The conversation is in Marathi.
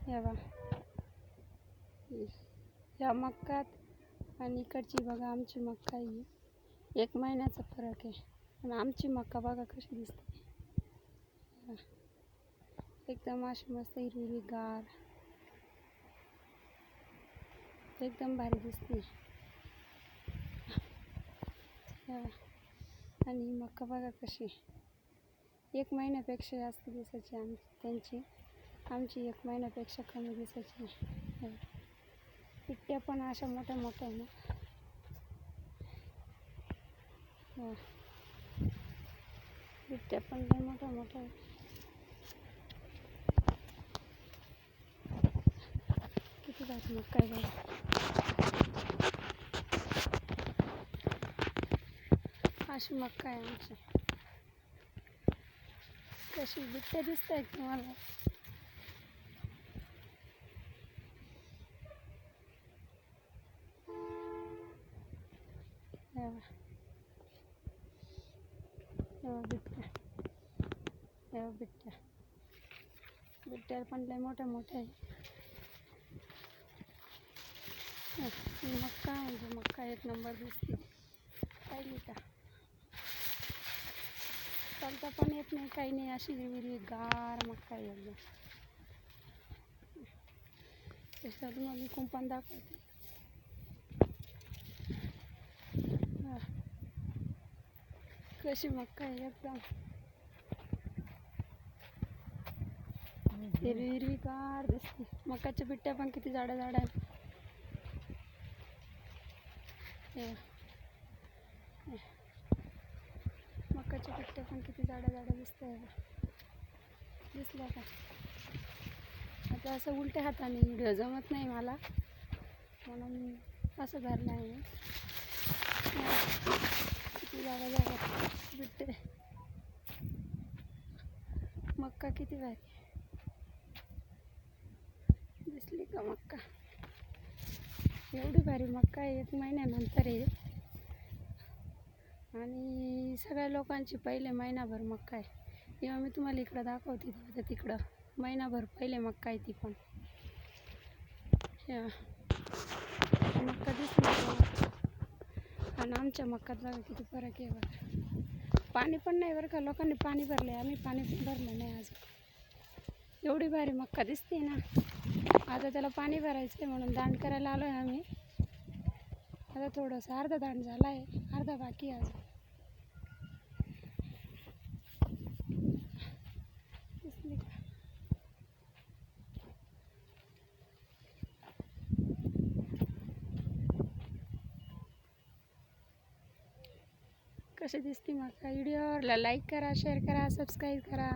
हे बघा या मक्कात आणि इकडची बघा आमची मक्का ही 1 महिन्याचा फरक आहे. आणि आमची मक्का बघा कशी दिसते, एकदम अशी मस्त हिरवी गार, एकदम भारी दिसते. आणि मक्का बघा कशी 1 महिन्यापेक्षा जास्त दिसायची त्यांची, आमची 1 महिन्यापेक्षा कमी दिसायची. पिट्ट्या पण अशा मोठ्या मोठ्या ना, पिट्ट्या पण लय मोठ्या मोठ्या. किती भारी मक्का आहे बघा. अशी मक्का आहे आमची. कशी बिट्ट्या दिसत आहेत तुम्हाला? बिट्ट्या बिट्ट्या पण लय मोठ्या मोठ्या आहे. मक्का म्हणजे मक्का 1 नंबर दिसते. पाहिली का? चालता पण येत नाही, काही नाही, अशी हिरवी गार मक्का आहे एकदम. त्याच्यात तुम्हाला कुंपण दाखवते. कशी मक्का आहे एकदम हिरवी गार दिसते. मकाच्या बिट्ट्या पण किती जाड्या जाड्या आहेत. मकाच्या बिट्ट्या पण किती जाड्या जाड्या दिसत आहे. दिसल्या का? आता असं उलट्या हाताने व्हिडिओ जमत नाही मला, म्हणून असं धरलं आहे. किती जाड्या जाड्या बिट्टे. मक्का किती भारी दिसली का? मक्का एवढी भारी मक्का 1 महिन्यानंतर आहे. आणि सगळ्या लोकांची पहिले महिनाभर मक्का आहे. जेव्हा मी तुम्हाला इकडं दाखवते तर तिकडं महिनाभर पहिले मक्का आहे ती पण. मक्का दिसली. आणि आमच्या मक्कात बघा किती फरक आहे बघा. पाणी पण नाही बरं का, लोकांनी पाणी भरले, आम्ही पाणी पण भरलं नाही अजून. एवढी भारी मक्का दिसते ना. आता त्याला पाणी भरायचं आहे म्हणून दांड करायला आलो आहे आम्ही. आता थोडंसं अर्धा दांड झाला आहे, अर्धा बाकी आहे अजून. दिसली का? कशी दिसते मक्का? व्हिडिओला लाईक करा, शेअर करा, सबस्क्राईब करा.